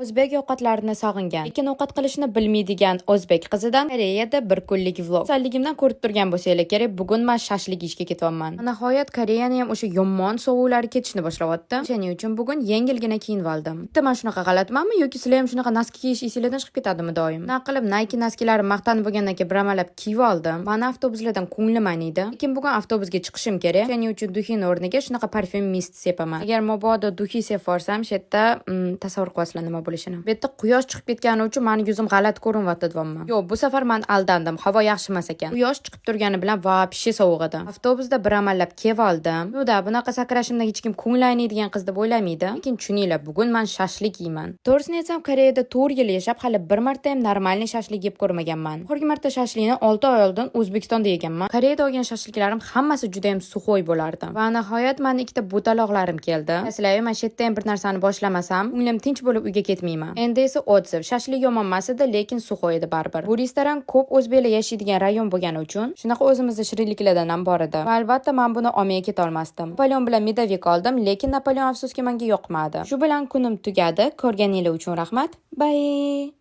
O'zbek ovqatlarini sog'ingan, lekin ovqat qilishni bilmaydigan o'zbek qizidan Koreyada bir kunlik vlog. Afzalligimdan ko'rib turgan bo'lsanglar kerak, bugun men shashlik yeyishga ketyapman. Nihoyat Koreyani ham o'sha yomon sovuqlari ketishni boshlayapti. Shuning uchun bugun yengilgina kiyinib oldim. Bitta men shunaqa g'alatimanmi yoki sizlar ham shunaqa naski kiyish esingizdan chiqib ketadimi doim? Nima qilib Nike naskilari maqtanib bo'lgandan keyin biramalab kiyib oldim. Meni avtobuslardan ko'nglim ayniydi. Lekin bugun avtobusga chiqishim kerak. Shuning uchun duxin o'rniga shunaqa parfyum mist sepaman. Agar mabodo duxi sep forsam, shu yerda tasavvur qilasizlar nima bo'lishini. Bu yerda quyosh chiqib ketgani uchun meni yuzim g'alati ko'rinyapti deyapman. Yo'q, bu safar men aldandim. Havo yaxshi emas ekan. Quyosh chiqib turgani bilan vobshe sovuq edi. Avtobusda biramallab kelib oldim. Yo'da, bunaqa sakrashimdan hech kim ko'ngli ayniydigan qiz deb o'ylamaydi. Lekin tushuninglar, bugun men shashlik yeyman. To'g'risini aytsam, Koreyada 4 yil yashab, hali bir marta ham normalniy shashlik yeb ko'rmaganman. Oxirgi marta shashlikni 6 oy oldin O'zbekistonda yeganman. Koreyada olgan shashliklarim hammasi juda ham suxoy bo'lardi. Va nihoyat meni ikkita butaloqlarim keldi. Sizlar ham shu yerda ham bir narsani boshlamasam, ko'nglim tinch bo'lib uyga ketmayman. Endi esa otziv. Shashlik yomon emas edi, lekin suxoy edi baribir. Bu restoran ko'p o'zbeklar yashaydigan rayon bo'lgani uchun shunaqa o'zimizda shirinliklardan ham bor edi. Va albatta men buni olmay keta olmasdim. Napoleon bilan medovik oldim, lekin Napoleon afsuski menga yoqmadi. Shu bilan kunim tugadi. Ko'rganingiz uchun rahmat. Bye.